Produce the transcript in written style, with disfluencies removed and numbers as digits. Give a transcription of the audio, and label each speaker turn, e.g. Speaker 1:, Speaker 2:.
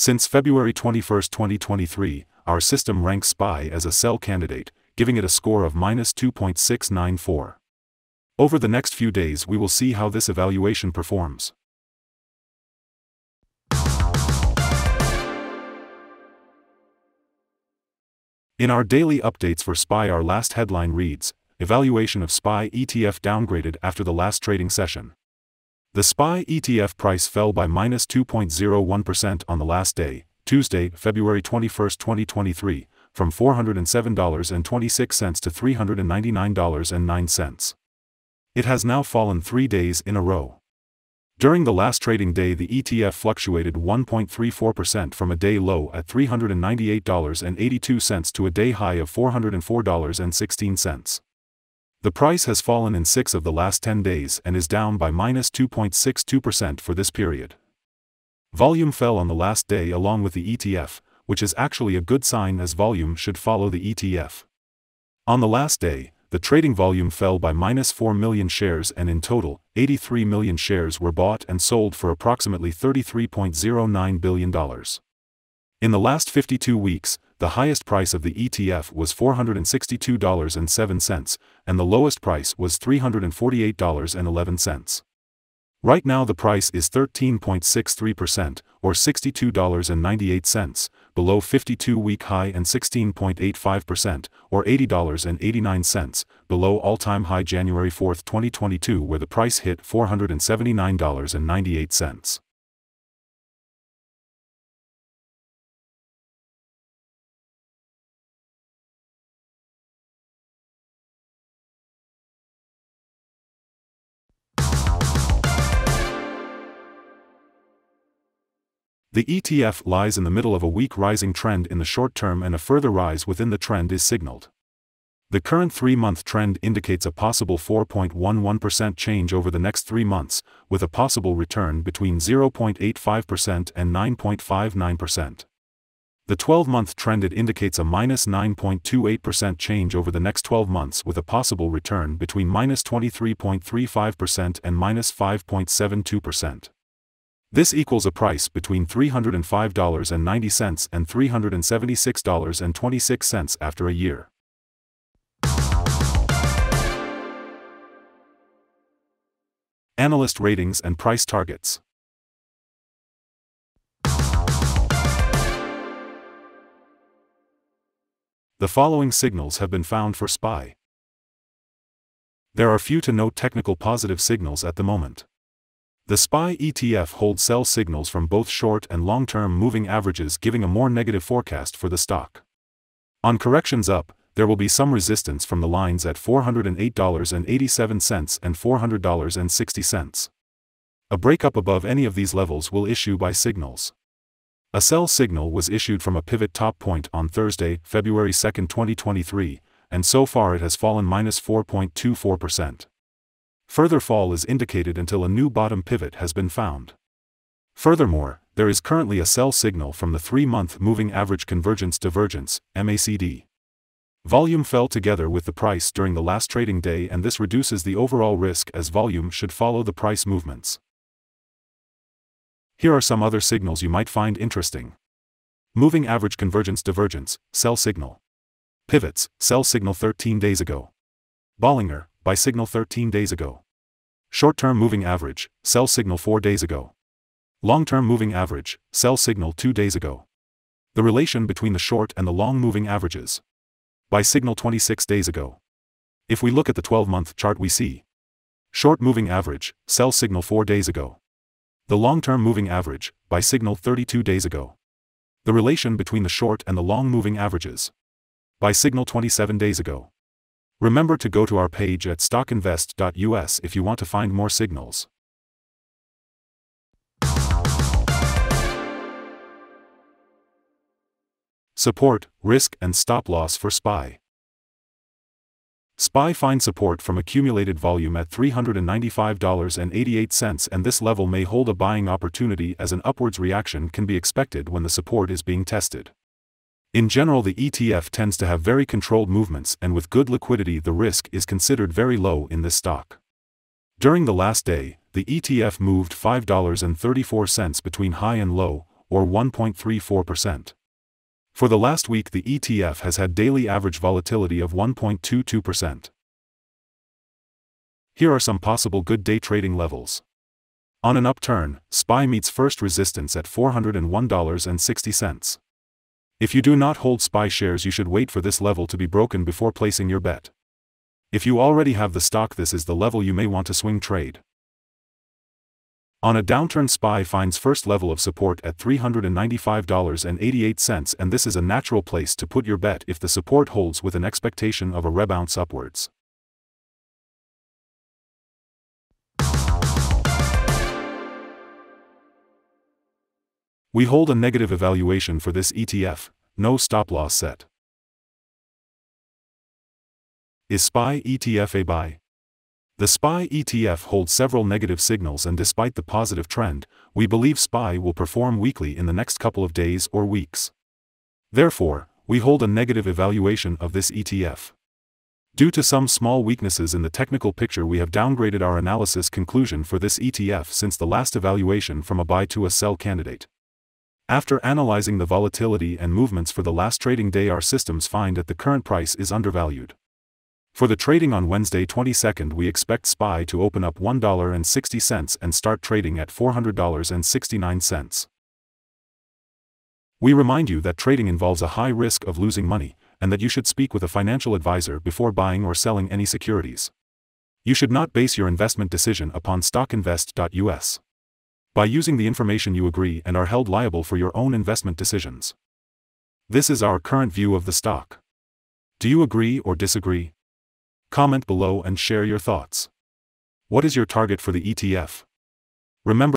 Speaker 1: Since February 21, 2023, our system ranks SPY as a sell candidate, giving it a score of -2.694. Over the next few days we will see how this evaluation performs. In our daily updates for SPY, our last headline reads, Evaluation of SPY ETF downgraded after the last trading session. The SPY ETF price fell by -2.01% on the last day, Tuesday, February 21, 2023, from $407.26 to $399.09. It has now fallen 3 days in a row. During the last trading day, the ETF fluctuated 1.34% from a day low at $398.82 to a day high of $404.16. The price has fallen in 6 of the last 10 days and is down by -2.62% for this period. Volume fell on the last day along with the ETF, which is actually a good sign as volume should follow the ETF. On the last day, the trading volume fell by -4 million shares and in total, 83 million shares were bought and sold for approximately $33.09 billion. In the last 52 weeks, the highest price of the ETF was $462.07, and the lowest price was $348.11. Right now the price is 13.63%, or $62.98, below 52-week high, and 16.85%, or $80.89, below all-time high January 4, 2022, where the price hit $479.98. The ETF lies in the middle of a weak rising trend in the short term, and a further rise within the trend is signaled. The current 3-month trend indicates a possible 4.11% change over the next 3 months, with a possible return between 0.85% and 9.59%. The 12-month trend indicates a -9.28% change over the next 12 months, with a possible return between -23.35% and -5.72%. This equals a price between $305.90 and $376.26 after a year. Analyst ratings and price targets. The following signals have been found for SPY. There are few to no technical positive signals at the moment. The SPY ETF holds sell signals from both short and long-term moving averages, giving a more negative forecast for the stock. On corrections up, there will be some resistance from the lines at $408.87 and $400.60. A breakup above any of these levels will issue buy signals. A sell signal was issued from a pivot top point on Thursday, February 2, 2023, and so far it has fallen -4.24%. Further fall is indicated until a new bottom pivot has been found. Furthermore, there is currently a sell signal from the 3-month moving average convergence divergence, MACD. Volume fell together with the price during the last trading day, and this reduces the overall risk as volume should follow the price movements. Here are some other signals you might find interesting. Moving average convergence divergence, sell signal. Pivots, sell signal 13 days ago. Bollinger, buy signal 13 days ago. Short-term moving average, sell signal 4 days ago. Long-term moving average, sell signal 2 days ago. The relation between the short and the long moving averages. Buy signal 26 days ago. If we look at the 12-month chart, we see short moving average, sell signal 4 days ago. The long-term moving average, buy signal 32 days ago. The relation between the short and the long moving averages. Buy signal 27 days ago. Remember to go to our page at StockInvest.us if you want to find more signals. Support, risk and stop loss for SPY. SPY finds support from accumulated volume at $395.88, and this level may hold a buying opportunity as an upwards reaction can be expected when the support is being tested. In general, the ETF tends to have very controlled movements, and with good liquidity the risk is considered very low in this stock. During the last day, the ETF moved $5.34 between high and low, or 1.34%. For the last week, the ETF has had daily average volatility of 1.22%. Here are some possible good day trading levels. On an upturn, SPY meets first resistance at $401.60. If you do not hold SPY shares, you should wait for this level to be broken before placing your bet. If you already have the stock, this is the level you may want to swing trade. On a downturn, SPY finds first level of support at $395.88, and this is a natural place to put your bet if the support holds with an expectation of a rebound upwards. We hold a negative evaluation for this ETF, no stop loss set. Is SPY ETF a buy? The SPY ETF holds several negative signals, and despite the positive trend, we believe SPY will perform weakly in the next couple of days or weeks. Therefore, we hold a negative evaluation of this ETF. Due to some small weaknesses in the technical picture, we have downgraded our analysis conclusion for this ETF since the last evaluation from a buy to a sell candidate. After analyzing the volatility and movements for the last trading day, our systems find that the current price is undervalued. For the trading on Wednesday 22nd, we expect SPY to open up $1.60 and start trading at $400.69. We remind you that trading involves a high risk of losing money, and that you should speak with a financial advisor before buying or selling any securities. You should not base your investment decision upon StockInvest.us. By using the information, you agree and are held liable for your own investment decisions. This is our current view of the stock. Do you agree or disagree? Comment below and share your thoughts. What is your target for the ETF? Remember